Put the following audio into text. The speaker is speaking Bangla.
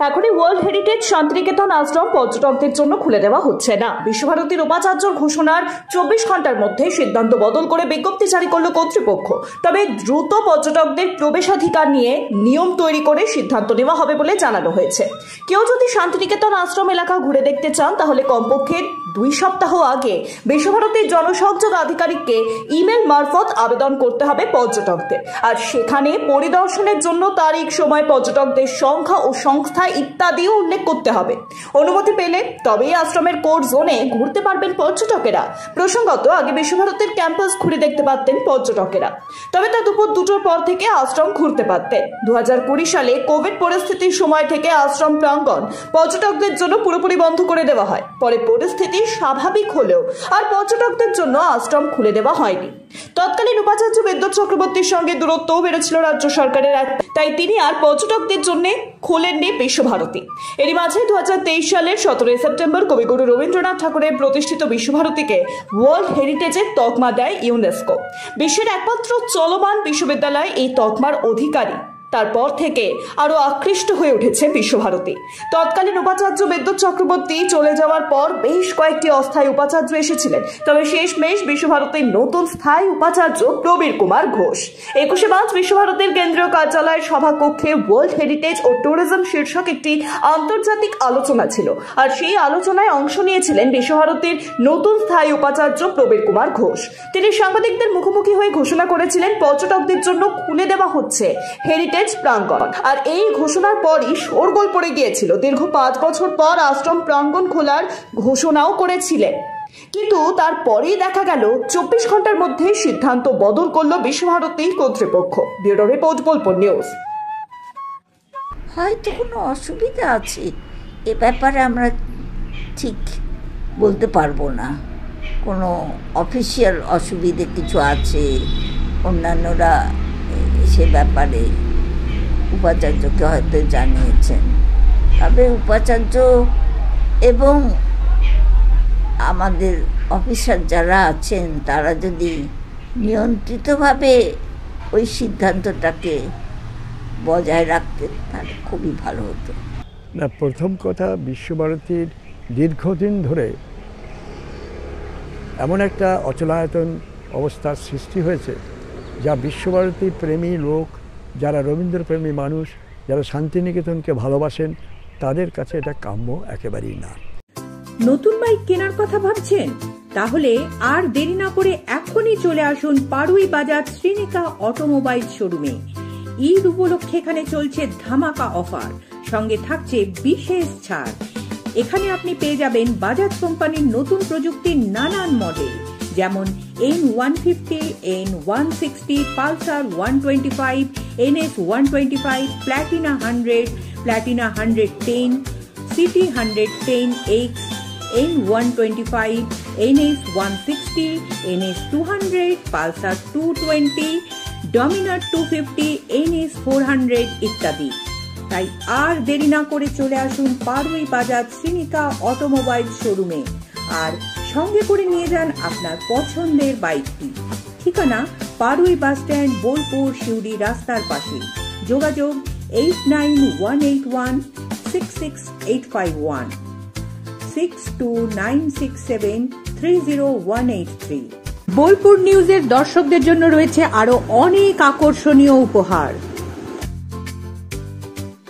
এখনই ওয়ার্ল্ড হেরিটেজ শান্তিনিকেতন আশ্রম পর্যটকদের জন্য খুলে দেওয়া হচ্ছে না। বিশ্বভারতীর উপাচার্যর ঘোষণার 24 ঘন্টার মধ্যে সিদ্ধান্ত বদল করে বিজ্ঞপ্তি জারি করল কর্তৃপক্ষ। তবে দ্রুত পর্যটকদের প্রবেশাধিকার নিয়ে নিয়ম তৈরি করে সিদ্ধান্ত নেওয়া হবে বলে জানানো হয়েছে। কেউ যদি শান্তিনিকেতন আশ্রম এলাকা ঘুরে দেখতে চান তাহলে কমপক্ষে 2 সপ্তাহ আগে বিশ্বভারতীর জনসংযোগ আধিকারিককে ইমেল মারফত আবেদন করতে হবে পর্যটকদের। আর সেখানে পরিদর্শনের জন্য তারিখ, সময়, পর্যটকদের সংখ্যা ও সংস্থা ইত্যাদিও উল্লেখ করতে হবে। অনুমতি পেলে তবেই আশ্রমের কোর জোনে ঘুরতে পারবেন পর্যটকেরা। প্রসঙ্গত, আগে বিশ্বভারতীর ক্যাম্পাস ঘুরে দেখতে পারতেন পর্যটকেরা, তবে তা দুপুর 2টোর পর থেকে আশ্রম ঘুরতে পারতেন। 2020 সালে কোভিড পরিস্থিতির সময় থেকে আশ্রম প্রাঙ্গণ পর্যটকদের জন্য পুরোপুরি বন্ধ করে দেওয়া হয়। পরে পরিস্থিতি স্বাভাবিক হলেও আর পর্যটকদের জন্য আশ্রম খুলে দেওয়া হয়নি। তৎকালীন উপাচার্য বিদ্যুৎ চক্রবর্তীর সঙ্গে দূরত্বও বেড়েছিল রাজ্য সরকারের, তাই তিনি আর পর্যটকদের জন্য খোলেননি বিশ্বভারতী। এরই মাঝে 2023 সালের 17 সেপ্টেম্বর কবিগুরু রবীন্দ্রনাথ ঠাকুরের প্রতিষ্ঠিত বিশ্বভারতীকে ওয়ার্ল্ড হেরিটেজের তকমা দেয় ইউনেস্কো। বিশ্বের একমাত্র চলমান বিশ্ববিদ্যালয় এই তকমার অধিকারী। তারপর থেকে আরো আকৃষ্ট হয়ে উঠেছে বিশ্বভারতী। তৎকালীন উপাচার্য বিদ্যুৎ চক্রবর্তী চলে যাওয়ার পর বেশ কয়েকটি অস্থায়ী উপাচার্য এসেছিলেন, তবে শেষমেশ বিশ্বভারতীর নতুন স্থায়ী উপাচার্য প্রবীর কুমার ঘোষ। 21 মার্চ বিশ্বভারতীর কেন্দ্রীয় কার্যালয়ের সভাকক্ষে ওয়ার্ল্ড হেরিটেজ ও ট্যুরিজম শীর্ষক একটি আন্তর্জাতিক আলোচনা ছিল, আর সেই আলোচনায় অংশ নিয়েছিলেন বিশ্বভারতীর নতুন স্থায়ী উপাচার্য প্রবীর কুমার ঘোষ। তিনি সাংবাদিকদের মুখোমুখি হয়ে ঘোষণা করেছিলেন পর্যটকদের জন্য খুলে দেওয়া হচ্ছে হেরিটেজ প্রাঙ্গণ। আর এই ঘোষণার পরই শোরগোল পড়ে গিয়েছিল। দীর্ঘ 5 বছর পর আশ্রম প্রাঙ্গণ খোলার ঘোষণাও করেছিলেন, কিন্তু তারপরেই দেখা গেল 24 ঘন্টার মধ্যে সিদ্ধান্ত বদল করল বিশ্বভারতী কর্তৃপক্ষ। Bureau report, Bolpur news. হয়তো কোনো অসুবিধা আছে, এ ব্যাপারে আমরা ঠিক বলতে পারবো না। কোনো অফিসিয়াল অসুবিধে কিছু আছে, অন্যান্যরা সে ব্যাপারে উপাচার্যকে হয়তো জানিয়েছেন। তবে উপাচার্য এবং আমাদের অফিসার যারা আছেন তারা যদি নিয়ন্ত্রিতভাবে ওই সিদ্ধান্তটাকে বজায় রাখতেন তাহলে খুবই ভালো হতো। না, প্রথম কথা, বিশ্বভারতীর দীর্ঘদিন ধরে এমন একটা অচলায়তন অবস্থার সৃষ্টি হয়েছে যা বিশ্বভারতী প্রেমী লোক, যারা রবীন্দ্রপ্রেমী মানুষ, যারা শান্তিনিকেতনকে ভালোবাসেন, তাদের কাছে এটা কাম্য একেবারেই না। নতুন বাইক কেনার কথা ভাবছেন? তাহলে আর দেরি না করে এখনই চলে আসুন পাড়ুই বাজার শ্রীনিকা অটোমোবাইল শোরুমে। ঈদ উপলক্ষে এখানে চলছে ধামাকা অফার, সঙ্গে থাকছে বিশেষ ছাড়। এখানে আপনি পেয়ে যাবেন বাজাজ কোম্পানির নতুন প্রযুক্তির নানান মডেল, যেমন N150, N160, Pulsar 125, NS 125, Platina 100, Platina 110, City 110X, N125, NS 160, NS 200, Pulsar 220, Dominar 250, NS 400 ইত্যাদি। তাই আর দেরি না করে চলে আসুন পাড়ুই বাজার শ্রীনিকা অটোমোবাইল শোরুমে, আর সঙ্গে করে নিয়ে যান আপনার পছন্দের বাইকটি। ঠিকানা পাড়ুই বাস স্ট্যান্ড, বোলপুর সিউড়ি রাস্তার পাশে। যোগাযোগ 8918166851, 6296730183। বোলপুর নিউজের দর্শকদের জন্য রয়েছে আরো অনেক আকর্ষণীয় উপহার।